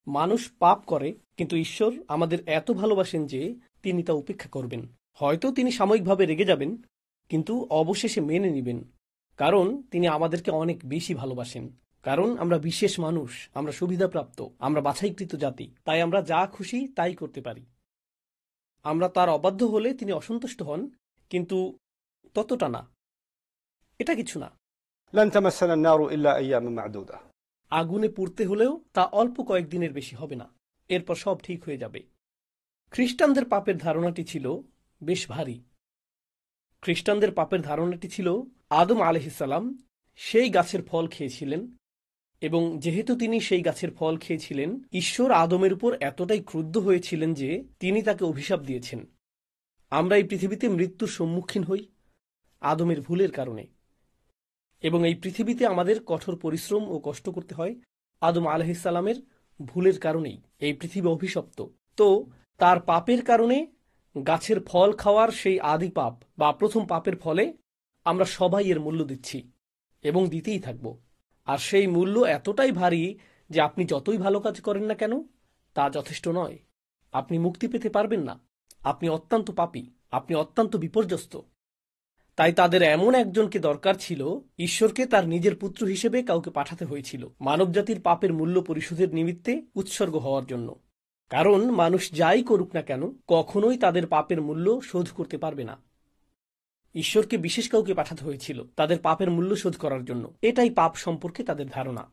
মানুষ পাপ করে, কিন্তু ঈশ্বর আমাদের এত ভালোবাসেন যে তিনি তা উপেক্ষা করবেন। হয়তো তিনি সাময়িকভাবে রেগে যাবেন, কিন্তু অবশেষে মেনে নিবেন, কারণ তিনি আমাদেরকে অনেক বেশি ভালোবাসেন। কারণ আমরা বিশেষ মানুষ, আমরা সুবিধাপ্রাপ্ত, আমরা বাছাইকৃত জাতি, তাই আমরা যা খুশি তাই করতে পারি। আমরা তার অবাধ্য হলে তিনি অসন্তুষ্ট হন, কিন্তু ততটা না, এটা কিছু না। لن تمسنا النار إلا أياما معدودة। আগুনে পুড়তে হলেও তা অল্প কয়েকদিনের বেশি হবে না, এরপর সব ঠিক হয়ে যাবে। খ্রিস্টানদের পাপের ধারণাটি ছিল বেশ ভারী। খ্রিস্টানদের পাপের ধারণাটি ছিল আদম আলাইহিসসালাম সেই গাছের ফল খেয়েছিলেন, এবং যেহেতু তিনি সেই গাছের ফল খেয়েছিলেন, ঈশ্বর আদমের উপর এতটাই ক্রুদ্ধ হয়েছিলেন যে তিনি তাকে অভিশাপ দিয়েছেন। আমরা এই পৃথিবীতে মৃত্যুর সম্মুখীন হই আদমের ভুলের কারণে, এবং এই পৃথিবীতে আমাদের কঠোর পরিশ্রম ও কষ্ট করতে হয় আদম আলাইহিসসালামের ভুলের কারণেই। এই পৃথিবী অভিশপ্ত। তো তার পাপের কারণে গাছের ফল খাওয়ার সেই আদি পাপ বা প্রথম পাপের ফলে আমরা সবাই এর মূল্য দিচ্ছি এবং দিতেই থাকব। আর সেই মূল্য এতটাই ভারী যে আপনি যতই ভালো কাজ করেন না কেন তা যথেষ্ট নয়। আপনি মুক্তি পেতে পারবেন না। আপনি অত্যন্ত পাপী, আপনি অত্যন্ত বিপর্যস্ত। তাই তাদের এমন একজনকে দরকার ছিল, ঈশ্বরকে তার নিজের পুত্র হিসেবে কাউকে পাঠাতে হয়েছিল মানবজাতির পাপের মূল্য পরিশোধের নিমিত্তে উৎসর্গ হওয়ার জন্য। কারণ মানুষ যাই করুক না কেন কখনোই তাদের পাপের মূল্য শোধ করতে পারবে না। ঈশ্বরকে বিশেষ কাউকে পাঠাতে হয়েছিল তাদের পাপের মূল্য শোধ করার জন্য। এটাই পাপ সম্পর্কে তাদের ধারণা।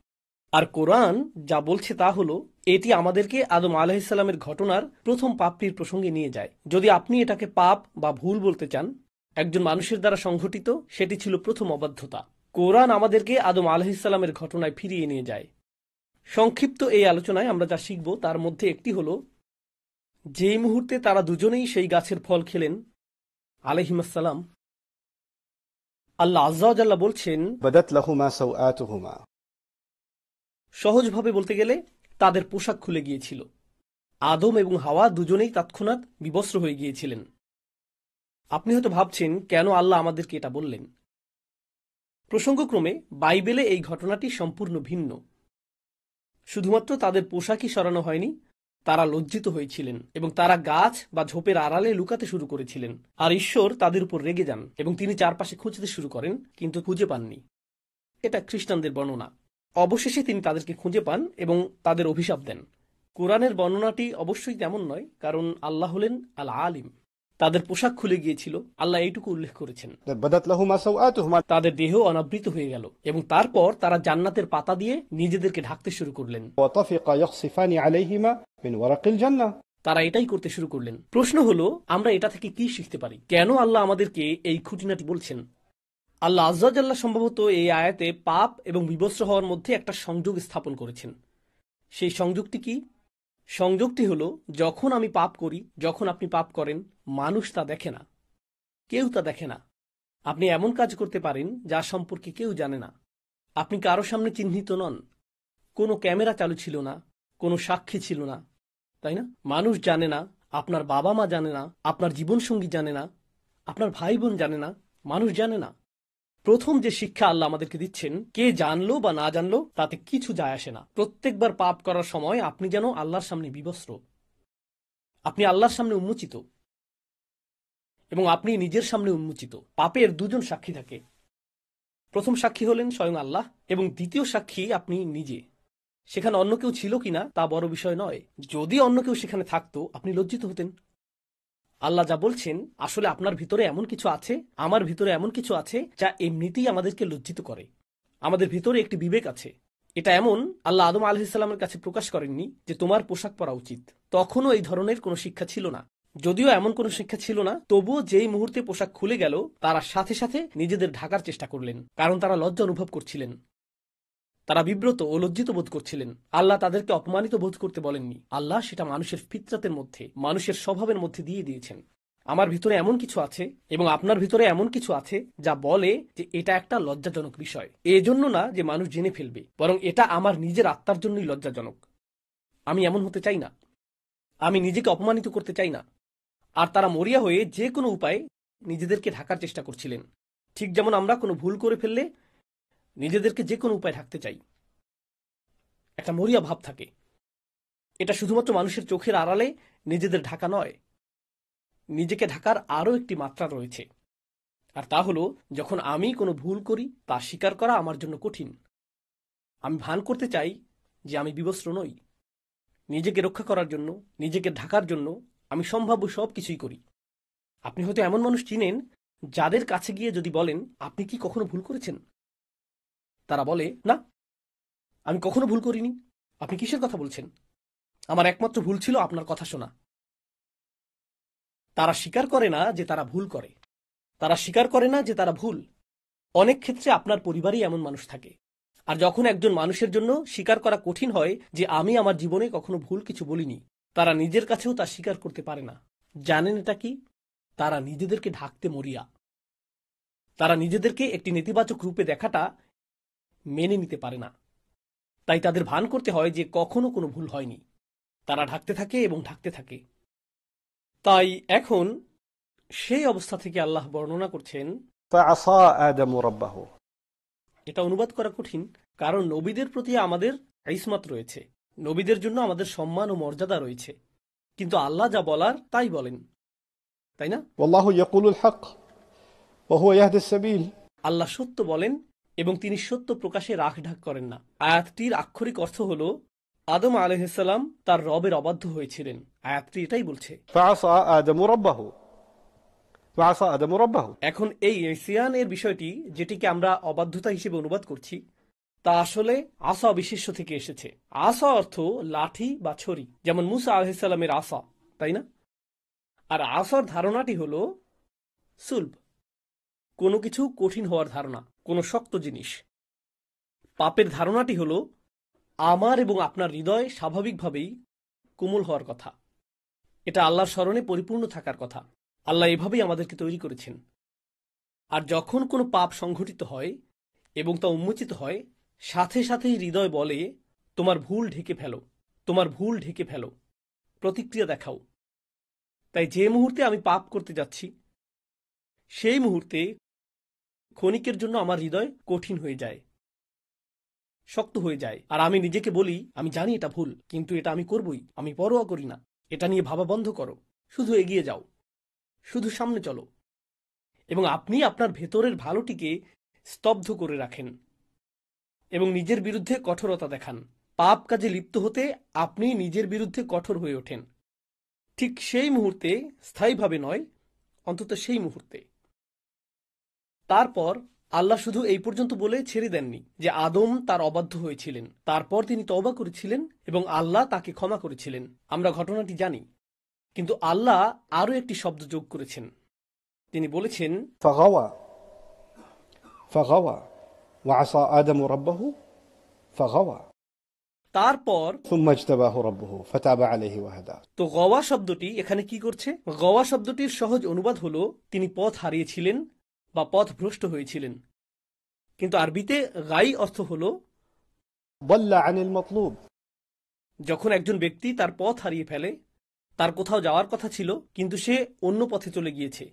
আর কোরআন যা বলছে তা হলো, এটি আমাদেরকে আদম আলাইহিসসালামের ঘটনার প্রথম পাপটির প্রসঙ্গে নিয়ে যায়। যদি আপনি এটাকে পাপ বা ভুল বলতে চান একজন মানুষের দ্বারা সংঘটিত, সেটি ছিল প্রথম অবাধ্যতা। কোরআন আমাদেরকে আদম আলাইহিসসালামের ঘটনায় ফিরিয়ে নিয়ে যায়। সংক্ষিপ্ত এই আলোচনায় আমরা যা শিখব তার মধ্যে একটি হলো, যেই মুহূর্তে তারা দুজনেই সেই গাছের ফল খেলেন আলাইহিমুসসালাম, আল্লাহ আজ্জা ওয়া জাল্লা বলছেন, بدت لهما سوآتهما। সহজভাবে বলতে গেলে তাদের পোশাক খুলে গিয়েছিল। আদম এবং হাওয়া দুজনেই তৎক্ষণাৎ বিবস্ত্র হয়ে গিয়েছিলেন। আপনি হয়তো ভাবছেন কেন আল্লাহ আমাদেরকে এটা বললেন। প্রসঙ্গক্রমে বাইবেলে এই ঘটনাটি সম্পূর্ণ ভিন্ন। শুধুমাত্র তাদের পোশাকই সরানো হয়নি, তারা লজ্জিত হয়েছিলেন এবং তারা গাছ বা ঝোপের আড়ালে লুকাতে শুরু করেছিলেন। আর ঈশ্বর তাদের উপর রেগে যান এবং তিনি চারপাশে খুঁজতে শুরু করেন, কিন্তু খুঁজে পাননি। এটা খ্রিস্টানদের বর্ণনা। অবশেষে তিনি তাদেরকে খুঁজে পান এবং তাদের অভিশাপ দেন। কোরআনের বর্ণনাটি অবশ্যই তেমন নয়, কারণ আল্লাহ হলেন আল আলিম। তাদের পোশাক খুলে গিয়েছিল, আল্লাহ এইটুকু উল্লেখ করেছেন। بدت لهما سوآتهما। তাদের দেহ অনাবৃত হয়ে গেল এবং তারপর তারা জান্নাতের পাতা দিয়ে নিজেদেরকে ঢাকতে শুরু করলেন। وطفقا يخصفان عليهما من ورق الجنة। তারা এটাই করতে শুরু করলেন। প্রশ্ন হলো, আমরা এটা থেকে কি শিখতে পারি? কেন আল্লাহ আমাদেরকে এই খুঁটিনাটি বলছেন? আল্লাহ আজ্জা ওয়া জাল্লা সম্ভবত এই আয়াতে পাপ এবং বিবস্ত্র হওয়ার মধ্যে একটা সংযোগ স্থাপন করেছেন। সেই সংযোগটি কি? সংযোগটি হলো, যখন আমি পাপ করি, যখন আপনি পাপ করেন, মানুষ তা দেখে না, কেউ তা দেখে না। আপনি এমন কাজ করতে পারেন যা সম্পর্কে কেউ জানে না। আপনি কারো সামনে চিহ্নিত নন, কোনো ক্যামেরা চালু ছিল না, কোনো সাক্ষী ছিল না, তাই না? মানুষ জানে না, আপনার বাবা মা জানে না, আপনার জীবনসঙ্গী জানে না, আপনার ভাই বোন জানে না, মানুষ জানে না। প্রথম যে শিক্ষা আল্লাহ আমাদেরকে দিচ্ছেন, কে জানলো বা না জানলো তাতে কিছু যায় আসে না। প্রত্যেকবার পাপ করার সময় আপনি যেন আল্লাহর সামনে বিবস্ত্র, আপনি আল্লাহর সামনে উন্মোচিত এবং আপনি নিজের সামনে উন্মোচিত। পাপের দুজন সাক্ষী থাকে। প্রথম সাক্ষী হলেন স্বয়ং আল্লাহ এবং দ্বিতীয় সাক্ষী আপনি নিজে। সেখানে অন্য কেউ ছিল কিনা তা বড় বিষয় নয়। যদি অন্য কেউ সেখানে থাকতো আপনি লজ্জিত হতেন। আল্লাহ যা বলছেন, আসলে আপনার ভিতরে এমন কিছু আছে, আমার ভিতরে এমন কিছু আছে যা এমনিতেই আমাদেরকে লজ্জিত করে। আমাদের ভিতরে একটি বিবেক আছে। এটা এমন, আল্লাহ আদম আলাইহিসসালামের কাছে প্রকাশ করেননি যে তোমার পোশাক পরা উচিত। তখনও এই ধরনের কোনো শিক্ষা ছিল না। যদিও এমন কোনো শিক্ষা ছিল না, তবুও যেই মুহূর্তে পোশাক খুলে গেল তারা সাথে সাথে নিজেদের ঢাকার চেষ্টা করলেন, কারণ তারা লজ্জা অনুভব করছিলেন। তারা বিব্রত ও লজ্জিত বোধ করছিলেন। আল্লাহ তাদেরকে অপমানিত বোধ করতে বলেননি। আল্লাহ সেটা মানুষের ফিতরাতের মধ্যে, মানুষের স্বভাবের মধ্যে দিয়ে দিয়েছেন। আমার ভিতরে এমন কিছু আছে এবং আপনার ভিতরে এমন কিছু আছে যা বলে যে এটা একটা লজ্জাজনক বিষয়। এজন্য না যে মানুষ জেনে ফেলবে, বরং এটা আমার নিজের আত্মার জন্যই লজ্জাজনক। আমি এমন হতে চাই না, আমি নিজেকে অপমানিত করতে চাই না। আর তারা মরিয়া হয়ে যে কোনো উপায়ে নিজেদেরকে ঢাকার চেষ্টা করছিলেন, ঠিক যেমন আমরা কোনো ভুল করে ফেললে নিজেদেরকে যে কোনো উপায়ে ঢাকতে চাই। একটা মরিয়া ভাব থাকে। এটা শুধুমাত্র মানুষের চোখের আড়ালে নিজেদের ঢাকা নয়, নিজেকে ঢাকার আরও একটি মাত্রা রয়েছে। আর তা হলো, যখন আমি কোনো ভুল করি তা স্বীকার করা আমার জন্য কঠিন। আমি ভান করতে চাই যে আমি বিবস্ত্র নই। নিজেকে রক্ষা করার জন্য, নিজেকে ঢাকার জন্য আমি সম্ভাব্য সব কিছুই করি। আপনি হয়তো এমন মানুষ চিনেন যাদের কাছে গিয়ে যদি বলেন, আপনি কি কখনো ভুল করেছেন, তারা বলে, না, আমি কখনো ভুল করিনি। আপনি কিসের কথা বলছেন? আমার একমাত্র ভুল ছিল আপনার কথা শোনা। তারা স্বীকার করে না যে তারা ভুল করে। তারা স্বীকার করে না যে তারা ভুল। অনেক ক্ষেত্রে আপনার পরিবারেই এমন মানুষ থাকে। আর যখন একজন মানুষের জন্য স্বীকার করা কঠিন হয় যে আমি আমার জীবনে কখনো ভুল কিছু বলিনি, তারা নিজের কাছেও তা স্বীকার করতে পারে না। জানেন এটা কি? তারা নিজেদেরকে ঢাকতে মরিয়া। তারা নিজেদেরকে একটি নেতিবাচক রূপে দেখাটা মেনে নিতে পারে না। তাই তাদের ভান করতে হয় যে কখনো কোনো ভুল হয়নি। তারা ঢাকতে থাকে এবং ঢাকতে থাকে। তাই এখন সেই অবস্থা থেকে আল্লাহ বর্ণনা করছেন, فعصى آدم ربه। এটা অনুবাদ করা কঠিন, কারণ নবীদের প্রতি আমাদের ইসমাত রয়েছে, নবীদের জন্য আমাদের সম্মান ও মর্যাদা রয়েছে। কিন্তু আল্লাহ যা বলার তাই বলেন, তাই না? والله يقول الحق وهو يهدي السبيل। আল্লাহ সত্য বলেন এবং তিনি সত্য প্রকাশে রাখ ঢাক করেন না। আয়াতটির আক্ষরিক অর্থ হল, আদম আলাইহিসসালাম তার রবের অবাধ্য হয়েছিলেন। আয়াতটি এটাই বলছে। فعصى آدم ربه فعصى آدم ربه। এখন এই ইসিয়ান এর বিষয়টি, যেটিকে আমরা অবাধ্যতা হিসেবে অনুবাদ করছি, তা আসলে আসা বিশেষ্য থেকে এসেছে। আসা অর্থ লাঠি বা ছড়ি, যেমন মুসা আলাইহিসসালামের আসা, তাই না? আর আসার ধারণাটি হল সুলভ, কোনো কিছু কঠিন হওয়ার ধারণা, কোনো শক্ত জিনিস। পাপের ধারণাটি হল আমার এবং আপনার হৃদয় স্বাভাবিকভাবেই কোমল হওয়ার কথা। এটা আল্লাহর স্মরণে পরিপূর্ণ থাকার কথা। আল্লাহ এভাবেই আমাদেরকে তৈরি করেছেন। আর যখন কোনো পাপ সংঘটিত হয় এবং তা উন্মোচিত হয়, সাথে সাথেই হৃদয় বলে, তোমার ভুল ঢেকে ফেলো, তোমার ভুল ঢেকে ফেলো, প্রতিক্রিয়া দেখাও। তাই যে মুহূর্তে আমি পাপ করতে যাচ্ছি, সেই মুহূর্তে ক্ষণিকের জন্য আমার হৃদয় কঠিন হয়ে যায়, শক্ত হয়ে যায়। আর আমি নিজেকে বলি, আমি জানি এটা ভুল, কিন্তু এটা আমি করবই, আমি পরোয়া করি না। এটা নিয়ে ভাবা বন্ধ করো, শুধু এগিয়ে যাও, শুধু সামনে চলো। এবং আপনি আপনার ভেতরের ভালোটিকে স্তব্ধ করে রাখেন এবং নিজের বিরুদ্ধে কঠোরতা দেখান। পাপ কাজে লিপ্ত হতে আপনি নিজের বিরুদ্ধে কঠোর হয়ে ওঠেন। ঠিক সেই মুহূর্তে, স্থায়ীভাবে নয়, অন্তত সেই মুহূর্তে। তারপর আল্লাহ শুধু এই পর্যন্ত বলে ছেড়ে দেননি যে আদম তার অবাধ্য হয়েছিলেন। তারপর তিনি তওবা করেছিলেন এবং আল্লাহ তাকে ক্ষমা করেছিলেন। আমরা ঘটনাটি জানি, কিন্তু আল্লাহ আরও একটি শব্দ যোগ করেছেন। তিনি বলেছেন, فغوى فغوى وعصى آدم ربه فغوى তারপর। ثم اجتباه ربه فتاب عليه وهدى। তো গওয়া শব্দটি এখানে কি করছে? গওয়া শব্দটির সহজ অনুবাদ হলো তিনি পথ হারিয়েছিলেন বা পথ ভ্রষ্ট হয়েছিলেন। কিন্তু আরবিতে গাই অর্থ হলো ضل عن المطلوب। যখন একজন ব্যক্তি তার পথ হারিয়ে ফেলে, তার কোথাও যাওয়ার কথা ছিল কিন্তু সে অন্য পথে চলে গিয়েছে।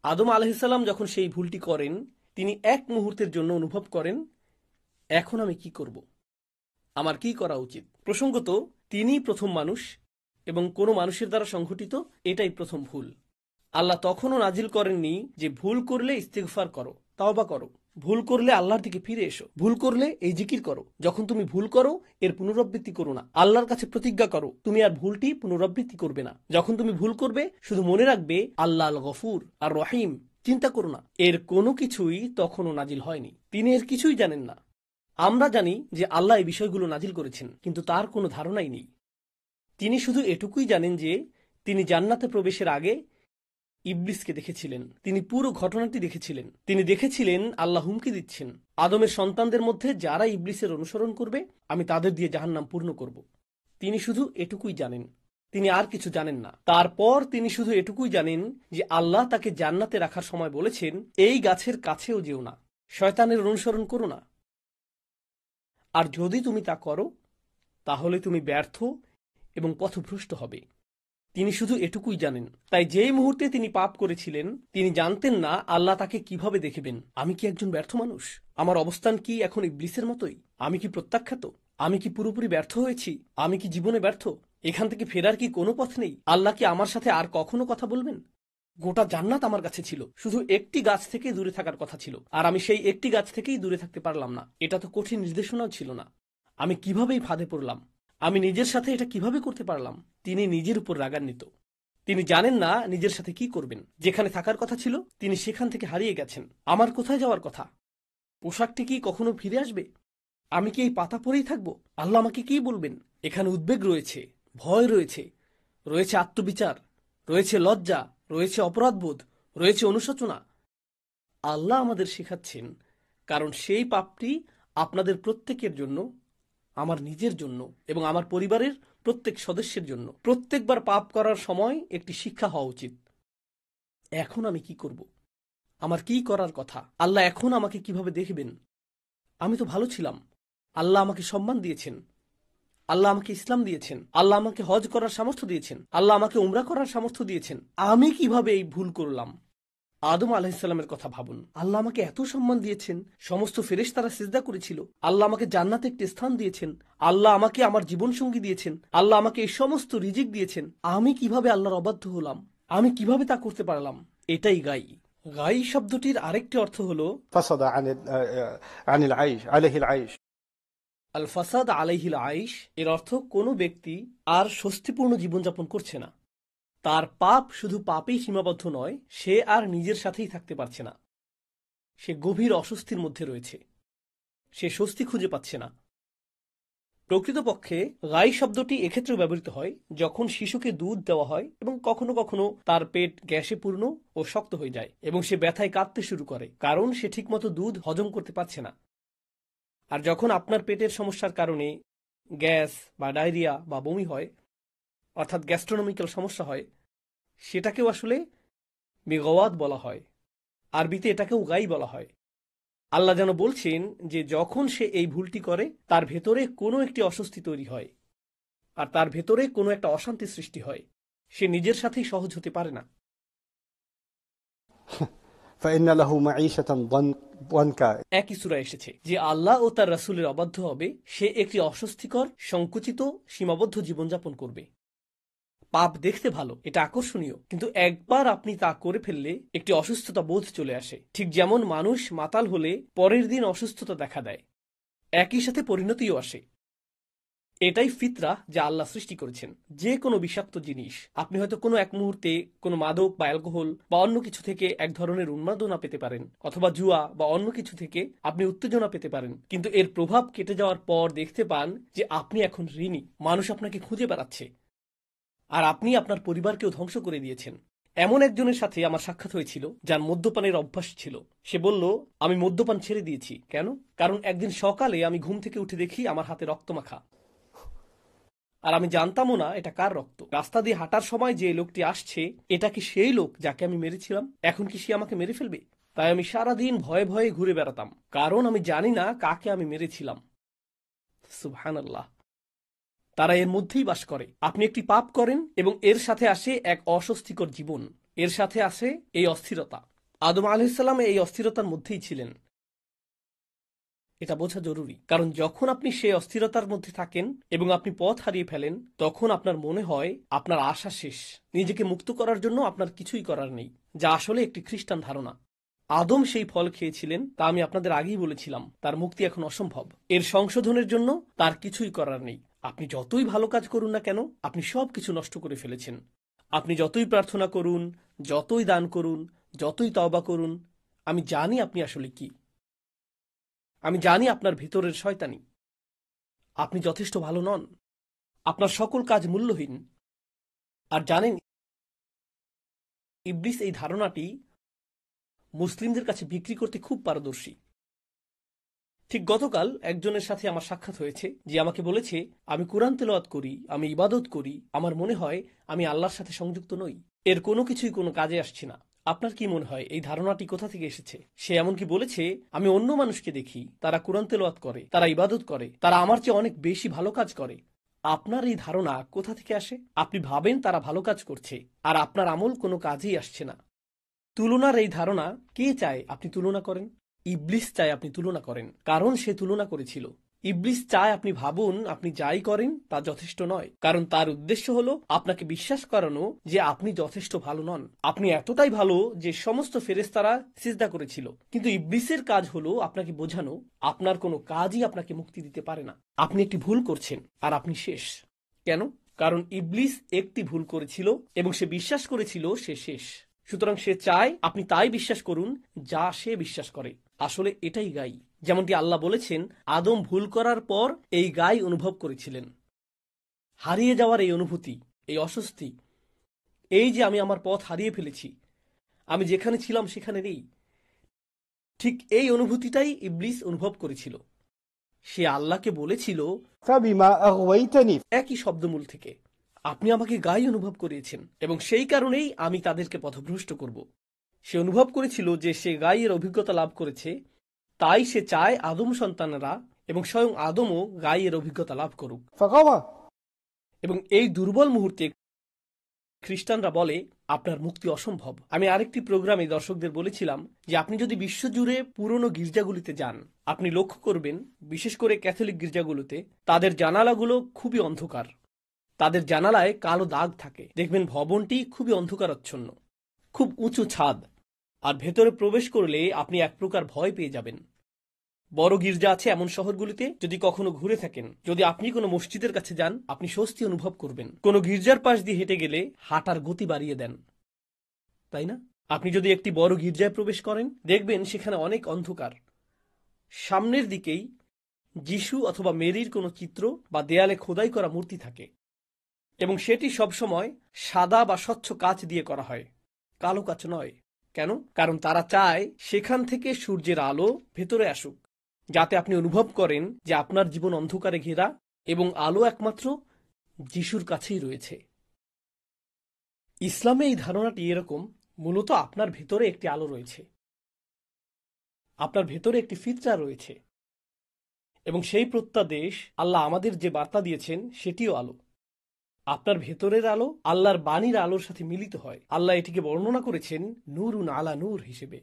আদম আলাইহিসসালাম যখন সেই ভুলটি করেন, তিনি এক মুহূর্তের জন্য অনুভব করেন, এখন আমি কি করব, আমার কি করা উচিত। প্রসঙ্গত, তিনি প্রথম মানুষ এবং কোনো মানুষের দ্বারা সংঘটিত এটাই প্রথম ভুল। আল্লাহ তখনও নাজিল করেননি যে ভুল করলে ইস্তিগফার করো, তাওবা করো, ভুল করলে আল্লাহর দিকে ফিরে এসো, ভুল করলে এই জিকির করো। যখন তুমি ভুল করো, এর পুনরাবৃত্তি করো না। আল্লাহর কাছে প্রতিজ্ঞা করো তুমি আর ভুলটি পুনরাবৃত্তি করবে না। যখন তুমি ভুল করবে, শুধু মনে রাখবে আল্লাহ আল গফুর আর রহিম, চিন্তা করো না। এর কোনো কিছুই তখনও নাজিল হয়নি। তিনি এর কিছুই জানেন না। আমরা জানি যে আল্লাহ এই বিষয়গুলো নাজিল করেছেন, কিন্তু তার কোনো ধারণাই নেই। তিনি শুধু এটুকুই জানেন যে তিনি জান্নাতে প্রবেশের আগে ইবলিসকে দেখেছিলেন। তিনি পুরো ঘটনাটি দেখেছিলেন। তিনি দেখেছিলেন আল্লাহ হুমকি দিচ্ছেন, আদমের সন্তানদের মধ্যে যারা ইবলিসের অনুসরণ করবে, আমি তাদের দিয়ে জাহান্নাম পূর্ণ করব। তিনি শুধু এটুকুই জানেন, তিনি আর কিছু জানেন না। তারপর তিনি শুধু এটুকুই জানেন যে আল্লাহ তাকে জান্নাতে রাখার সময় বলেছেন, এই গাছের কাছেও যেও না, শয়তানের অনুসরণ করো না। আর যদি তুমি তা করো, তাহলে তুমি ব্যর্থ এবং পথভ্রষ্ট হবে। তিনি শুধু এটুকুই জানেন। তাই যেই মুহূর্তে তিনি পাপ করেছিলেন, তিনি জানতেন না আল্লাহ তাকে কিভাবে দেখবেন। আমি কি একজন ব্যর্থ মানুষ? আমার অবস্থান কি এখন ইবলিসের মতোই? আমি কি প্রত্যাখ্যাত? আমি কি পুরোপুরি ব্যর্থ হয়েছি? আমি কি জীবনে ব্যর্থ? এখান থেকে ফেরার কি কোনো পথ নেই? আল্লাহ কি আমার সাথে আর কখনো কথা বলবেন? গোটা জান্নাত আমার কাছে ছিল, শুধু একটি গাছ থেকে দূরে থাকার কথা ছিল, আর আমি সেই একটি গাছ থেকেই দূরে থাকতে পারলাম না। এটা তো কঠিন নির্দেশনাও ছিল না। আমি কিভাবেই ফাঁদে পড়লাম? আমি নিজের সাথে এটা কিভাবে করতে পারলাম? তিনি নিজের উপর রাগান্বিত। তিনি জানেন না নিজের সাথে কি করবেন। যেখানে থাকার কথা ছিল তিনি সেখান থেকে হারিয়ে গেছেন। আমার কোথায় যাওয়ার কথা? পোশাকটি কি কখনো ফিরে আসবে? আমি কি এই পাতা পরেই থাকবো? আল্লাহ আমাকে কি বলবেন? এখানে উদ্বেগ রয়েছে, ভয় রয়েছে, রয়েছে আত্মবিচার, রয়েছে লজ্জা, রয়েছে অপরাধবোধ, রয়েছে অনুশোচনা। আল্লাহ আমাদের শেখাচ্ছেন, কারণ সেই পাপটি আপনাদের প্রত্যেকের জন্য, আমার নিজের জন্য এবং আমার পরিবারের প্রত্যেক সদস্যের জন্য। প্রত্যেকবার পাপ করার সময় একটি শিক্ষা হওয়া উচিত। এখন আমি কি করব? আমার কি করার কথা? আল্লাহ এখন আমাকে কিভাবে দেখবেন? আমি তো ভালো ছিলাম। আল্লাহ আমাকে সম্মান দিয়েছেন, আল্লাহ আমাকে ইসলাম দিয়েছেন, আল্লাহ আমাকে হজ করার সামর্থ্য দিয়েছেন, আল্লাহ আমাকে উমরা করার সামর্থ্য দিয়েছেন। আমি কিভাবে এই ভুল করলাম? আদম আলাইহিসসালামের কথা ভাবুন। আল্লাহ আমাকে এত সম্মান দিয়েছেন, সমস্ত ফেরেশতারা সিজদা করেছিল। আল্লাহ আমাকে জান্নাতে একটি স্থান দিয়েছেন, আল্লাহ আমাকে আমার জীবনসঙ্গী দিয়েছেন, আল্লাহ আমাকে এই সমস্ত রিজিক দিয়েছেন। আমি কিভাবে আল্লাহর অবাধ্য হলাম? আমি কিভাবে তা করতে পারলাম? এটাই গাই। গাই শব্দটির আরেকটি অর্থ হলো فصد عن العيش عليه العيش. আল ফাসাদ আলাইহিল আইশ। এর অর্থ কোনো ব্যক্তি আর স্বস্তিপূর্ণ জীবনযাপন করছে না। তার পাপ শুধু পাপেই সীমাবদ্ধ নয়, সে আর নিজের সাথেই থাকতে পারছে না। সে গভীর অস্বস্তির মধ্যে রয়েছে, সে স্বস্তি খুঁজে পাচ্ছে না। প্রকৃতপক্ষে গাই শব্দটি এক্ষেত্রেও ব্যবহৃত হয় যখন শিশুকে দুধ দেওয়া হয় এবং কখনো কখনো তার পেট গ্যাসে পূর্ণ ও শক্ত হয়ে যায় এবং সে ব্যথায় কাঁদতে শুরু করে, কারণ সে ঠিকমতো দুধ হজম করতে পারছে না। আর যখন আপনার পেটের সমস্যার কারণে গ্যাস বা ডায়রিয়া বা বমি হয়, অর্থাৎ গ্যাস্ট্রোনমিক্যাল সমস্যা হয়, সেটাকেও আসলে বিগওয়াত বলা হয়। আরবিতে এটাকেও গাই বলা হয়। আল্লাহ যেন বলছেন যে যখন সে এই ভুলটি করে, তার ভেতরে কোনো একটি অস্বস্তি তৈরি হয় আর তার ভেতরে কোনো একটা অশান্তি সৃষ্টি হয়। সে নিজের সাথেই সহজ হতে পারে না। فإن له معيشة ضنكا. একই সূরা এসেছে যে আল্লাহ ও তার রাসূলের অবাধ্য হবে, সে একটি অস্বস্তিকর, সংকুচিত, সীমাবদ্ধ জীবনযাপন করবে। পাপ দেখতে ভালো, এটা আকর্ষণীয়, কিন্তু একবার আপনি তা করে ফেললে একটি অসুস্থতা বোধ চলে আসে। ঠিক যেমন মানুষ মাতাল হলে পরের দিন অসুস্থতা দেখা দেয়, একই সাথে পরিণতিও আসে। এটাই ফিতরা যা আল্লাহ সৃষ্টি করেছেন। যে কোনো বিষাক্ত জিনিস, আপনি হয়তো কোনো এক মুহূর্তে কোনো মাদক বা অ্যালকোহল বা অন্য কিছু থেকে এক ধরনের উন্মাদনা পেতে পারেন, অথবা জুয়া বা অন্য কিছু থেকে আপনি উত্তেজনা পেতে পারেন, কিন্তু এর প্রভাব কেটে যাওয়ার পর দেখতে পান যে আপনি এখন ঋণী। মানুষ আপনাকে খুঁজে বেড়াচ্ছে, আর আপনি আপনার পরিবারকেও ধ্বংস করে দিয়েছেন। এমন একজনের সাথে আমার সাক্ষাৎ হয়েছিল যার মদ্যপানের অভ্যাস ছিল। সে বলল, আমি মদ্যপান ছেড়ে দিয়েছি। কেন? কারণ একদিন সকালে আমি ঘুম থেকে উঠে দেখি আমার হাতে রক্তমাখা, আর আমি জানতামও না এটা কার রক্ত। রাস্তা দিয়ে হাঁটার সময় যে লোকটি আসছে, এটা কি সেই লোক যাকে আমি মেরেছিলাম? এখন কি সে আমাকে মেরে ফেলবে? তাই আমি সারাদিন ভয়ে ভয়ে ঘুরে বেড়াতাম, কারণ আমি জানি না কাকে আমি মেরেছিলাম। সুবহানাল্লাহ। তারা এর মধ্যেই বাস করে। আপনি একটি পাপ করেন এবং এর সাথে আসে এক অস্বস্তিকর জীবন, এর সাথে আসে এই অস্থিরতা। আদম আলাইহিস সালাম এই অস্থিরতার মধ্যেই ছিলেন। এটা বোঝা জরুরি, কারণ যখন আপনি সেই অস্থিরতার মধ্যে থাকেন এবং আপনি পথ হারিয়ে ফেলেন, তখন আপনার মনে হয় আপনার আশা শেষ। নিজেকে মুক্ত করার জন্য আপনার কিছুই করার নেই, যা আসলে একটি খ্রিস্টান ধারণা। আদম সেই ফল খেয়েছিলেন, তা আমি আপনাদের আগেই বলেছিলাম। তার মুক্তি এখন অসম্ভব। এর সংশোধনের জন্য তার কিছুই করার নেই। আপনি যতই ভালো কাজ করুন না কেন, আপনি সবকিছু নষ্ট করে ফেলেছেন। আপনি যতই প্রার্থনা করুন, যতই দান করুন, যতই তওবা করুন, আমি জানি আপনি আসলে কি। আমি জানি আপনার ভিতরের শয়তানি। আপনি যথেষ্ট ভালো নন, আপনার সকল কাজ মূল্যহীন। আর জানেন, ইবলিস এই ধারণাটি মুসলিমদের কাছে বিক্রি করতে খুব পারদর্শী। ঠিক গতকাল একজনের সাথে আমার সাক্ষাৎ হয়েছে, যে আমাকে বলেছে, আমি কোরআন তেলাওয়াত করি, আমি ইবাদত করি, আমার মনে হয় আমি আল্লাহর সাথে সংযুক্ত নই, এর কোনো কিছুই কোনো কাজে আসছে না। আপনার কি মনে হয় এই ধারণাটি কোথা থেকে এসেছে? সে এমনকি বলেছে, আমি অন্য মানুষকে দেখি, তারা কোরআন তেলাওয়াত করে, তারা ইবাদত করে, তারা আমার চেয়ে অনেক বেশি ভালো কাজ করে। আপনার এই ধারণা কোথা থেকে আসে? আপনি ভাবেন তারা ভালো কাজ করছে, আর আপনার আমল কোনো কাজেই আসছে না। তুলনার এই ধারণা কে চায় আপনি তুলনা করেন? ইবলিস চায় আপনি তুলনা করেন, কারণ সে তুলনা করেছিল। ইবলিস চায় আপনি ভাবুন আপনি যাই করেন তা যথেষ্ট নয়, কারণ তার উদ্দেশ্য হলো আপনাকে বিশ্বাস করানো যে আপনি যথেষ্ট ভালো নন। আপনি এতটাই ভালো যে সমস্ত ফেরেশতারা সিজদা করেছিল। কিন্তু ইবলিসের কাজ হলো আপনাকে বোঝানো আপনার কোনো কাজই আপনাকে মুক্তি দিতে পারে না। আপনি একটি ভুল করছেন আর আপনি শেষ। কেন? কারণ ইবলিস একটি ভুল করেছিল এবং সে বিশ্বাস করেছিল সে শেষ। সুতরাং সে চায় আপনি তাই বিশ্বাস করুন যা সে বিশ্বাস করে। আসলে এটাই গাই। যেমনটি আল্লাহ বলেছেন, আদম ভুল করার পর এই গাই অনুভব করেছিলেন। হারিয়ে যাওয়ার এই অনুভূতি, এই অস্বস্তি, এই যে আমি আমার পথ হারিয়ে ফেলেছি, আমি যেখানে ছিলাম সেখানে নেই, ঠিক এই অনুভূতিটাই ইবলিস অনুভব করেছিল। সে আল্লাহকে বলেছিল فبما أغويتني একই শব্দমূল থেকে, আপনি আমাকে গাই অনুভব করিয়েছেন এবং সেই কারণেই আমি তাদেরকে পথভ্রষ্ট করব। সে অনুভব করেছিল যে সে গাইয়ের অভিজ্ঞতা লাভ করেছে, তাই সে চায় আদম সন্তানেরা এবং স্বয়ং আদমও গাইয়ের অভিজ্ঞতা লাভ করুক। فغوى এবং এই দুর্বল মুহূর্তে খ্রিস্টানরা বলে আপনার মুক্তি অসম্ভব। আমি আরেকটি প্রোগ্রামে দর্শকদের বলেছিলাম যে আপনি যদি বিশ্বজুড়ে পুরনো গির্জাগুলিতে যান, আপনি লক্ষ্য করবেন বিশেষ করে ক্যাথলিক গির্জাগুলোতে তাদের জানালাগুলো খুবই অন্ধকার। তাদের জানালায় কালো দাগ থাকে। দেখবেন ভবনটি খুবই অন্ধকারাচ্ছন্ন, খুব উঁচু ছাদ, আর ভেতরে প্রবেশ করলে আপনি এক প্রকার ভয় পেয়ে যাবেন। বড় গির্জা আছে এমন শহরগুলিতে যদি কখনো ঘুরে থাকেন, যদি আপনি কোনো মসজিদের কাছে যান, আপনি স্বস্তি অনুভব করবেন। কোনো গির্জার পাশ দিয়ে হেঁটে গেলে হাঁটার গতি বাড়িয়ে দেন, তাই না? আপনি যদি একটি বড় গির্জায় প্রবেশ করেন, দেখবেন সেখানে অনেক অন্ধকার। সামনের দিকেই যিশু অথবা মেরির কোনো চিত্র বা দেয়ালে খোদাই করা মূর্তি থাকে এবং সেটি সবসময় সাদা বা স্বচ্ছ কাচ দিয়ে করা হয়, কালো কাচ নয়। কেন? কারণ তারা চায় সেখান থেকে সূর্যের আলো ভেতরে আসুক, যাতে আপনি অনুভব করেন যে আপনার জীবন অন্ধকারে ঘেরা এবং আলো একমাত্র যিশুর কাছেই রয়েছে। ইসলামে এই ধারণাটি এরকম, মূলত আপনার ভেতরে একটি আলো রয়েছে, আপনার ভেতরে একটি ফিতরা রয়েছে এবং সেই প্রত্যাদেশ আল্লাহ আমাদের যে বার্তা দিয়েছেন সেটিও আলো। আপনার ভেতরের আলো আল্লাহর বাণীর আলোর সাথে মিলিত হয়। আল্লাহ এটিকে বর্ণনা করেছেন নূরুন আলা নূর হিসেবে।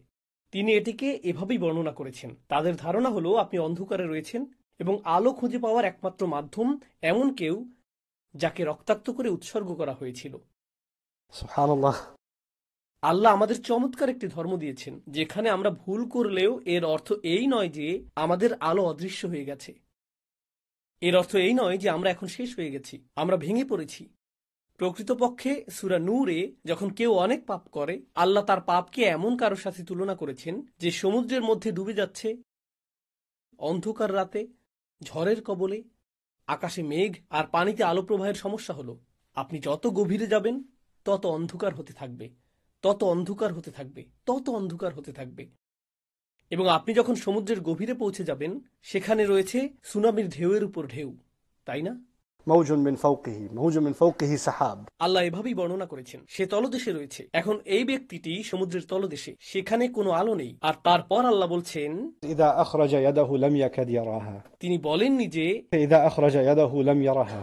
তিনি এটিকে এভাবেই বর্ণনা করেছেন। তাদের ধারণা হলো আপনি অন্ধকারে রয়েছেন এবং আলো খুঁজে পাওয়ার একমাত্র মাধ্যম এমন কেউ যাকে রক্তাক্ত করে উৎসর্গ করা হয়েছিল। সুবহানাল্লাহ। আল্লাহ আমাদের চমৎকার একটি ধর্ম দিয়েছেন, যেখানে আমরা ভুল করলেও এর অর্থ এই নয় যে আমাদের আলো অদৃশ্য হয়ে গেছে। এর অর্থ এই নয় যে আমরা এখন শেষ হয়ে গেছি, আমরা ভেঙে পড়েছি। প্রকৃতপক্ষে সূরা নূরে যখন কেউ অনেক পাপ করে, আল্লাহ তার পাপকে এমন কারোর সাথে তুলনা করেছেন যে সমুদ্রের মধ্যে ডুবে যাচ্ছে, অন্ধকার রাতে, ঝড়ের কবলে, আকাশে মেঘ আর পানিতে আলো প্রবাহের সমস্যা হলো আপনি যত গভীরে যাবেন তত অন্ধকার হতে থাকবে, তত অন্ধকার হতে থাকবে, তত অন্ধকার হতে থাকবে। এবং আপনি যখন সমুদ্রের গভীরে পৌঁছে যাবেন, সেখানে রয়েছে সুনামির ঢেউয়ের উপর ঢেউ, তাই না? موج من فوقه سحاب। আল্লাহ এভাবেই বর্ণনা করেছেন। সে তলদেশে রয়েছে। এখন এই ব্যক্তিটি সমুদ্রের তলদেশে, সেখানে কোনো আলো নেই। আর তারপর আল্লাহ বলছেন, إذا أخرج يده لم يكد يراها। তিনি বলেননি যে, إذا أخرج يده لم يرها।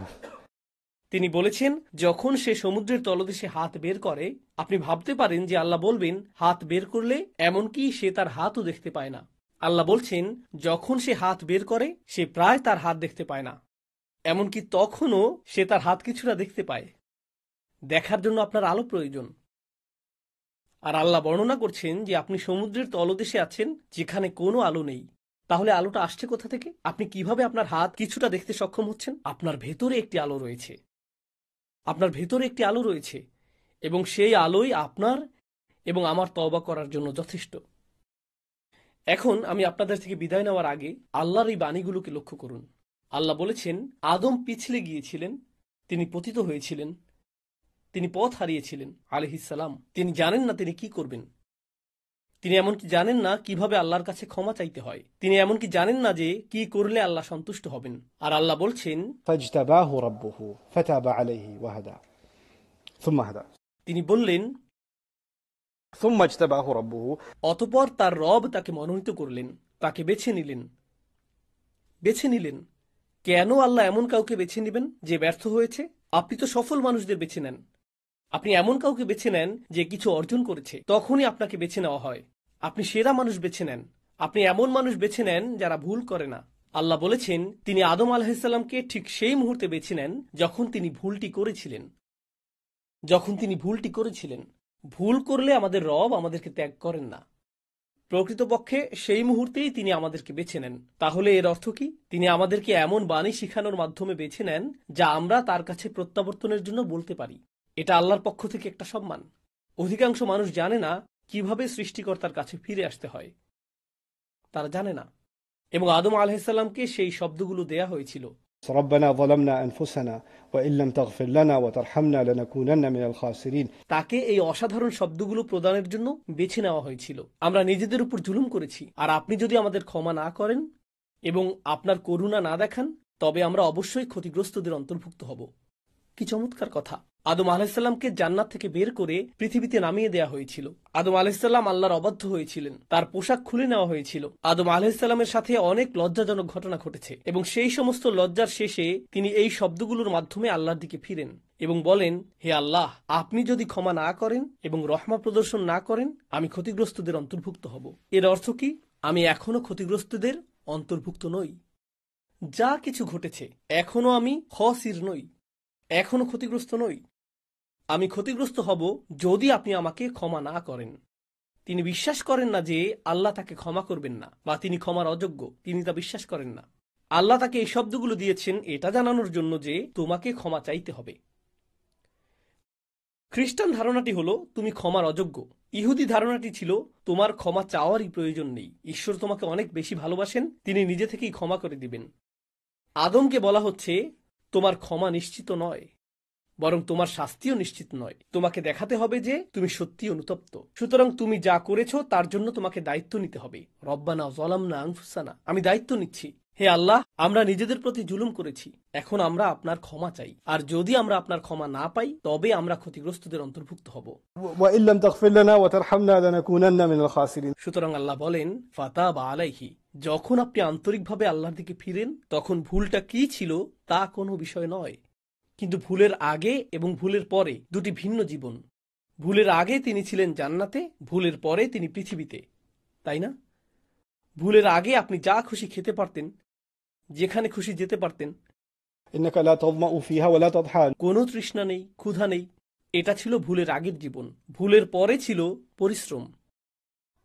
তিনি বলেছেন যখন সে সমুদ্রের তলদেশে হাত বের করে, আপনি ভাবতে পারেন যে আল্লাহ বলবেন হাত বের করলে এমনকি সে তার হাতও দেখতে পায় না। আল্লাহ বলছেন যখন সে হাত বের করে সে প্রায় তার হাত দেখতে পায় না, এমনকি তখনও সে তার হাত কিছুটা দেখতে পায়। দেখার জন্য আপনার আলো প্রয়োজন। আর আল্লাহ বর্ণনা করছেন যে আপনি সমুদ্রের তলদেশে আছেন যেখানে কোনো আলো নেই। তাহলে আলোটা আসছে কোথা থেকে? আপনি কিভাবে আপনার হাত কিছুটা দেখতে সক্ষম হচ্ছেন? আপনার ভেতরে একটি আলো রয়েছে, আপনার ভেতরে একটি আলো রয়েছে এবং সেই আলোই আপনার এবং আমার তওবা করার জন্য যথেষ্ট। এখন আমি আপনাদের থেকে বিদায় নেওয়ার আগে আল্লাহর এই বাণীগুলোকে লক্ষ্য করুন। আল্লাহ বলেছেন আদম পিছলে গিয়েছিলেন, তিনি পতিত হয়েছিলেন, তিনি পথ হারিয়েছিলেন আলাইহিস সালাম। তিনি জানেন না তিনি কি করবেন। তিনি এমনকি জানেন না কিভাবে আল্লাহর কাছে ক্ষমা চাইতে হয়। তিনি এমনকি জানেন না যে কি করলে আল্লাহ সন্তুষ্ট হবেন। আর আল্লাহ বলছেন فاجتباه ربه فتاب عليه وهدى ثم هدى। তিনি বললেন ثم اجتباه ربه। অতঃপর তার রব তাকে মনোনীত করলেন, তাকে বেছে নিলেন। বেছে নিলেন কেন? আল্লাহ এমন কাউকে বেছে নেবেন যে ব্যর্থ হয়েছে? আপনি তো সফল মানুষদের বেছে নেন। আপনি এমন কাউকে বেছে নেন যে কিছু অর্জন করেছে, তখনই আপনাকে বেছে নেওয়া হয়। আপনি সেরা মানুষ বেছে নেন। আপনি এমন মানুষ বেছে নেন যারা ভুল করে না। আল্লাহ বলেছেন তিনি আদম আলাইহিসসালামকে ঠিক সেই মুহূর্তে বেছে নেন যখন তিনি ভুলটি করেছিলেন। ভুল করলে আমাদের রব আমাদেরকে ত্যাগ করেন না, প্রকৃতপক্ষে সেই মুহূর্তেই তিনি আমাদেরকে বেছে নেন। তাহলে এর অর্থ কি? তিনি আমাদেরকে এমন বাণী শিখানোর মাধ্যমে বেছে নেন যা আমরা তার কাছে প্রত্যাবর্তনের জন্য বলতে পারি। এটা আল্লাহর পক্ষ থেকে একটা সম্মান। অধিকাংশ মানুষ জানে না কিভাবে সৃষ্টিকর্তার কাছে ফিরে আসতে হয়, তারা জানে না। এবং আদম আলাইহিসসালামকে সেই শব্দগুলো দেয়া হয়েছিল, ربنا ظلمنا أنفسنا وإن لم تغفر لنا وترحمنا لنكونن من الخاسرين। তাকে এই অসাধারণ শব্দগুলো প্রদানের জন্য বেছে নেওয়া হয়েছিল। আমরা নিজেদের উপর জুলুম করেছি, আর আপনি যদি আমাদের ক্ষমা না করেন এবং আপনার করুণা না দেখান, তবে আমরা অবশ্যই ক্ষতিগ্রস্তদের অন্তর্ভুক্ত হব। কি চমৎকার কথা! আদম আলাইহিসসালামকে জান্নাত থেকে বের করে পৃথিবীতে নামিয়ে দেয়া হয়েছিল। আদম আলাইহিসসালাম আল্লাহর অবাধ্য হয়েছিলেন, তার পোশাক খুলে নেওয়া হয়েছিল। আদম আলাইহিসসালামের সাথে অনেক লজ্জাজনক ঘটনা ঘটেছে, এবং সেই সমস্ত লজ্জার শেষে তিনি এই শব্দগুলোর মাধ্যমে আল্লাহর দিকে ফিরেন এবং বলেন, হে আল্লাহ, আপনি যদি ক্ষমা না করেন এবং রহমত প্রদর্শন না করেন, আমি ক্ষতিগ্রস্তদের অন্তর্ভুক্ত হব। এর অর্থ কি? আমি এখনো ক্ষতিগ্রস্তদের অন্তর্ভুক্ত নই। যা কিছু ঘটেছে, এখনো আমি খাসির নই, এখনো ক্ষতিগ্রস্ত নই। আমি ক্ষতিগ্রস্ত হব যদি আপনি আমাকে ক্ষমা না করেন। তিনি বিশ্বাস করেন না যে আল্লাহ তাকে ক্ষমা করবেন না, বা তিনি ক্ষমার অযোগ্য, তিনি তা বিশ্বাস করেন না। আল্লাহ তাকে এই শব্দগুলো দিয়েছেন এটা জানানোর জন্য যে তোমাকে ক্ষমা চাইতে হবে। খ্রিস্টান ধারণাটি হলো তুমি ক্ষমার অযোগ্য। ইহুদি ধারণাটি ছিল তোমার ক্ষমা চাওয়ারই প্রয়োজন নেই, ঈশ্বর তোমাকে অনেক বেশি ভালোবাসেন, তিনি নিজে থেকেই ক্ষমা করে দিবেন। আদমকে বলা হচ্ছে তোমার ক্ষমা নিশ্চিত নয়, বরং তোমার শাস্তিও নিশ্চিত নয়। তোমাকে দেখাতে হবে যে তুমি সত্যি অনুতপ্ত। সুতরাং তুমি যা করেছো তার জন্য তোমাকে দায়িত্ব নিতে হবে। রব্বানা যালামনা আনফুসানা, আমি দায়িত্ব নিচ্ছি। হে আল্লাহ, আমরা নিজেদের প্রতি জুলুম করেছি, এখন আমরা আপনার ক্ষমা চাই। আর যদি আমরা আপনার ক্ষমা না পাই, তবে আমরা ক্ষতিগ্রস্তদের অন্তর্ভুক্ত হব। وإن لم تغفر لنا وترحمنا لنكونن من الخاسرين। সুতরাং আল্লাহ বলেন, ফাতাবা আলাইহি, যখন আপনি আন্তরিকভাবে আল্লাহর দিকে ফিরেন, তখন ভুলটা কি ছিল তা কোনো বিষয় নয়। কিন্তু ভুলের আগে এবং ভুলের পরে দুটি ভিন্ন জীবন। ভুলের আগে তিনি ছিলেন জান্নাতে, ভুলের পরে তিনি পৃথিবীতে, তাই না? ভুলের আগে আপনি যা খুশি খেতে পারতেন, যেখানে খুশি যেতে পারতেন, إنك لا تظمأ فيها ولا تضحى। কোনো তৃষ্ণা নেই, ক্ষুধা নেই। এটা ছিল ভুলের আগের জীবন। ভুলের পরে ছিল পরিশ্রম,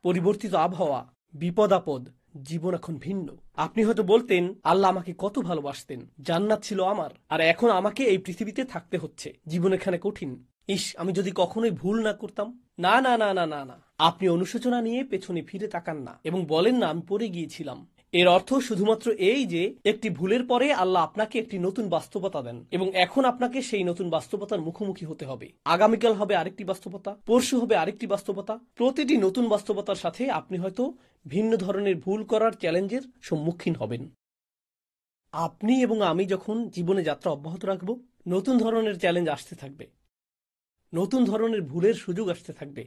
পরিবর্তিত আবহাওয়া, বিপদ আপদ। জীবন এখন ভিন্ন। আপনি হয়তো বলতেন, আল্লাহ আমাকে কত ভালোবাসতেন, জান্নাত ছিল আমার, আর এখন আমাকে এই পৃথিবীতে থাকতে হচ্ছে, জীবন এখানে কঠিন। ইস, আমি যদি কখনোই ভুল না করতাম। না না না না না না, আপনি অনুশোচনা নিয়ে পেছনে ফিরে তাকান না এবং বলেন না আমি পড়ে গিয়েছিলাম। এর অর্থ শুধুমাত্র এই যে একটি ভুলের পরে আল্লাহ আপনাকে একটি নতুন বাস্তবতা দেন, এবং এখন আপনাকে সেই নতুন বাস্তবতার মুখোমুখি হতে হবে। আগামীকাল হবে আরেকটি বাস্তবতা, পরশু হবে আরেকটি বাস্তবতা। প্রতিটি নতুন বাস্তবতার সাথে আপনি হয়তো ভিন্ন ধরনের ভুল করার চ্যালেঞ্জের সম্মুখীন হবেন। আপনি এবং আমি যখন জীবনে যাত্রা অব্যাহত রাখব, নতুন ধরনের চ্যালেঞ্জ আসতে থাকবে, নতুন ধরনের ভুলের সুযোগ আসতে থাকবে,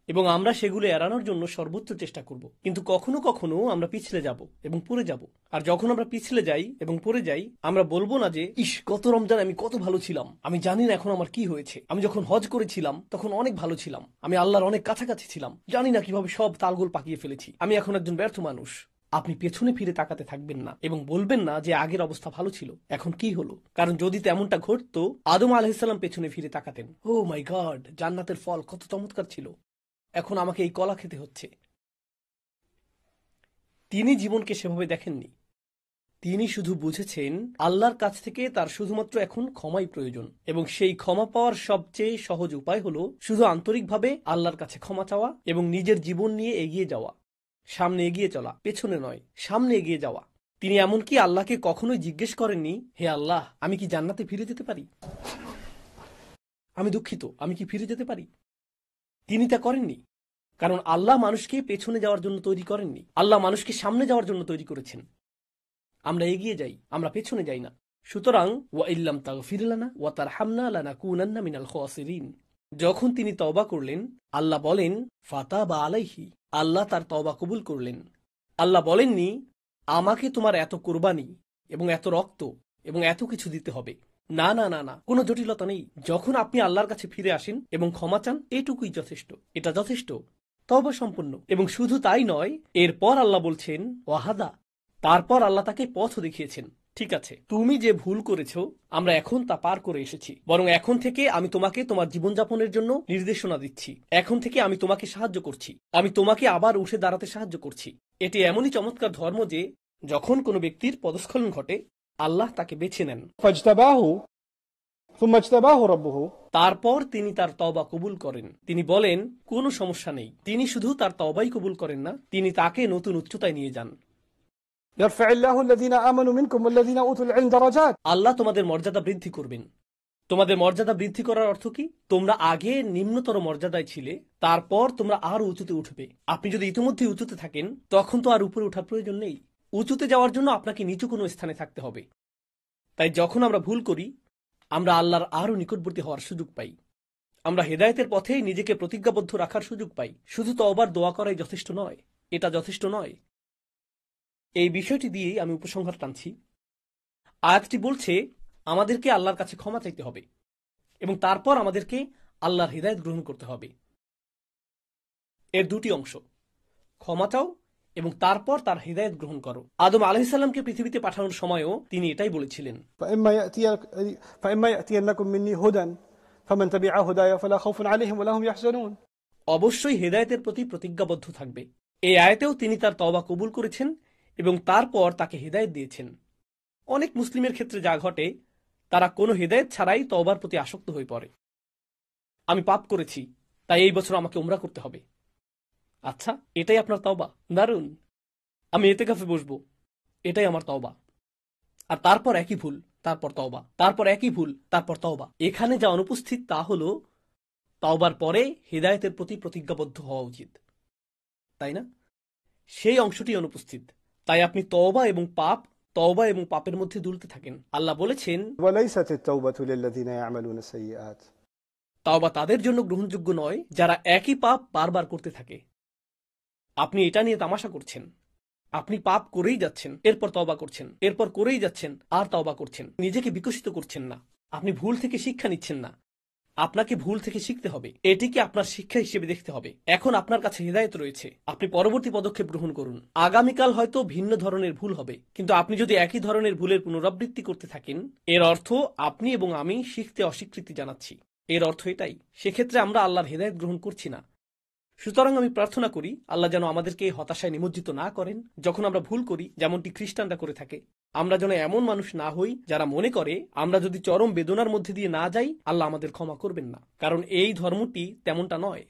এবং আমরা সেগুলো এড়ানোর জন্য সর্বোচ্চ চেষ্টা করব। কিন্তু কখনো কখনো আমরা পিছলে যাব এবং পড়ে যাব। আর যখন আমরা পিছলে যাই এবং পড়ে যাই, আমরা বলবো না যে ইস, গত রমজান আমি কত ভালো ছিলাম, আমি জানি না এখন আমার কি হয়েছে। আমি যখন হজ করেছিলাম তখন অনেক ভালো ছিলাম, আমি আল্লাহর অনেক কাছাকাছি ছিলাম, জানি না কিভাবে সব তালগোল পাকিয়ে ফেলেছি, আমি এখন একজন ব্যর্থ মানুষ। আপনি পেছনে ফিরে তাকাতে থাকবেন না এবং বলবেন না যে আগের অবস্থা ভালো ছিল, এখন কি হলো। কারণ যদি তেমনটা ঘটতো, আদম আলাইহিসসালাম পেছনে ফিরে তাকাতেন, ও মাই গড, জান্নাতের ফল কত চমৎকার ছিল, এখন আমাকে এই কলা খেতে হচ্ছে। তিনি জীবনকে সেভাবে দেখেননি। তিনি শুধু বুঝেছেন আল্লাহর কাছ থেকে তার শুধুমাত্র এখন ক্ষমাই প্রয়োজন, এবং সেই ক্ষমা পাওয়ার সবচেয়ে সহজ উপায় হলো শুধু আন্তরিকভাবে আল্লাহর কাছে ক্ষমা চাওয়া এবং নিজের জীবন নিয়ে এগিয়ে যাওয়া। সামনে এগিয়ে চলা, পেছনে নয়, সামনে এগিয়ে যাওয়া। তিনি এমনকি আল্লাহকে কখনোই জিজ্ঞেস করেননি, হে আল্লাহ, আমি কি জান্নাতে ফিরে যেতে পারি? আমি দুঃখিত, আমি কি ফিরে যেতে পারি? তিনি তা করেননি, কারণ আল্লাহ মানুষকে পেছনে যাওয়ার জন্য তৈরি করেননি, আল্লাহ মানুষকে সামনে যাওয়ার জন্য তৈরি করেছেন। আমরা এগিয়ে যাই, আমরা পেছনে যাই না। সুতরাং ওয়া ইল্লাম তাগফির লানা ওয়া তারহামনা লানাকুনান্না মিনাল খাসিরিন। যখন তিনি তওবা করলেন, আল্লাহ বলেন ফাতাবা আলাইহি, আল্লাহ তার তওবা কবুল করলেন। আল্লাহ বলেননি আমাকে তোমার এত কুরবানি এবং এত রক্ত এবং এত কিছু দিতে হবে। না না না না, কোনো জটিলতা নেই। যখন আপনি আল্লাহর কাছে ফিরে আসেন এবং ক্ষমা চান, এটুকুই যথেষ্ট, এটা যথেষ্ট, তওবা সম্পূর্ণ। এবং শুধু তাই নয়, এরপর আল্লাহ বলছেন ওয়াহাদা, তারপর আল্লাহ তাকে পথ দেখিয়েছেন। ঠিক আছে, তুমি যে ভুল করেছো আমরা এখন তা পার করে এসেছি, বরং এখন থেকে আমি তোমাকে তোমার জীবনযাপনের জন্য নির্দেশনা দিচ্ছি। এখন থেকে আমি তোমাকে সাহায্য করছি, আমি তোমাকে আবার উঠে দাঁড়াতে সাহায্য করছি। এটি এমনই চমৎকার ধর্ম যে যখন কোনো ব্যক্তির পদস্খলন ঘটে আল্লাহ তাকে বেছে নেন, فاجتباه ثم اجتباه ربه তারপর তিনি তার তওবা কবুল করেন। তিনি বলেন কোনো সমস্যা নেই। তিনি শুধু তার তওবাই কবুল করেন না, তিনি তাকে নতুন উচ্চতায় নিয়ে যান। يرفع الله الذين آمنوا منكم والذين أوتوا العلم درجات আল্লাহ তোমাদের মর্যাদা বৃদ্ধি করবেন। তোমাদের মর্যাদা বৃদ্ধি করার অর্থ কি? তোমরা আগে নিম্নতর মর্যাদায় ছিলে, তারপর তোমরা আরো উঁচুতে উঠবে। আপনি যদি ইতিমধ্যে উঁচুতে থাকেন তখন তো আর উপরে ওঠার প্রয়োজন নেই। উঁচুতে যাওয়ার জন্য আপনাকে নিচু কোনো স্থানে থাকতে হবে। তাই যখন আমরা ভুল করি আমরা আল্লাহর আরো নিকটবর্তী হওয়ার সুযোগ পাই। আমরা হেদায়েতের পথেই নিজেকে প্রতিজ্ঞাবদ্ধ রাখার সুযোগ পাই। শুধু তওবার দোয়া করাই যথেষ্ট নয়, এটা যথেষ্ট নয়। এই বিষয়টি দিয়েই আমি উপসংহার টানছি। আয়াতটি বলছে আমাদেরকে আল্লাহর কাছে ক্ষমা চাইতে হবে এবং তারপর আমাদেরকে আল্লাহর হিদায়াত গ্রহণ করতে হবে। এর দুটি অংশ, ক্ষমা চাও এবং তারপর তার হিদায়াত গ্রহণ করো। আদম আলাইহিস সালামকে পৃথিবীতে পাঠানোর সময়ও তিনি এটাই বলেছিলেন, فإما يأتينكم مني هدى فمن تبع هدايا فلا خوف عليهم ولا هم يحزنون অবশ্যই হেদায়েতের প্রতি প্রতিজ্ঞাবদ্ধ থাকবে। এই আয়াতেও তিনি তার তওবা কবুল করেছেন এবং তারপর তাকে হিদায়াত দিয়েছেন। অনেক মুসলিমের ক্ষেত্রে যা ঘটে তারা কোনো হিদায়াত ছাড়াই তওবার প্রতি আসক্ত হয়ে পড়ে। আমি পাপ করেছি তাই এই বছর আমাকে উমরা করতে হবে। আচ্ছা, এটাই আপনার তওবা? দারুণ। আমি ইতিকাফে বসবো, এটাই আমার তওবা। আর তারপর একই ভুল, তারপর তওবা, তারপর একই ভুল, তারপর তওবা। এখানে যা অনুপস্থিত তা হলো তওবার পরে হিদায়াতের প্রতি প্রতিজ্ঞাবদ্ধ হওয়া উচিত, তাই না? সেই অংশটি অনুপস্থিত। তাই আপনি তওবা এবং পাপের মধ্যে দুলতে থাকেন। আল্লাহ বলেছেন, وليست التوبة للذين يعملون السيئات তওবা তাদের জন্য গ্রহণযোগ্য নয় যারা একই পাপ বারবার করতে থাকে। আপনি এটা নিয়ে তামাশা করছেন। আপনি পাপ করেই যাচ্ছেন, এরপর তওবা করছেন, এরপর করেই যাচ্ছেন আর তওবা করছেন। নিজেকে বিকশিত করছেন না। আপনি ভুল থেকে শিক্ষা নিচ্ছেন না। আপনাকে ভুল থেকে শিখতে হবে, এটিকে আপনার শিক্ষা হিসেবে দেখতে হবে। এখন আপনার কাছে হিদায়াত রয়েছে, আপনি পরবর্তী পদক্ষেপ গ্রহণ করুন। আগামীকাল হয়তো ভিন্ন ধরনের ভুল হবে, কিন্তু আপনি যদি একই ধরনের ভুলের পুনরাবৃত্তি করতে থাকেন এর অর্থ আপনি এবং আমি শিখতে অস্বীকৃতি জানাচ্ছি। এর অর্থ এটাই। সেক্ষেত্রে আমরা আল্লাহর হিদায়াত গ্রহণ করছি না। সুতরাং আমি প্রার্থনা করি আল্লাহ যেন আমাদেরকে হতাশায় নিমজ্জিত না করেন যখন আমরা ভুল করি, যেমনটি খ্রিস্টানরা করে থাকে। আমরা যেন এমন মানুষ না হই যারা মনে করে আমরা যদি চরম বেদনার মধ্যে দিয়ে না যাই আল্লাহ আমাদের ক্ষমা করবেন না, কারণ এই ধর্মটি তেমনটা নয়।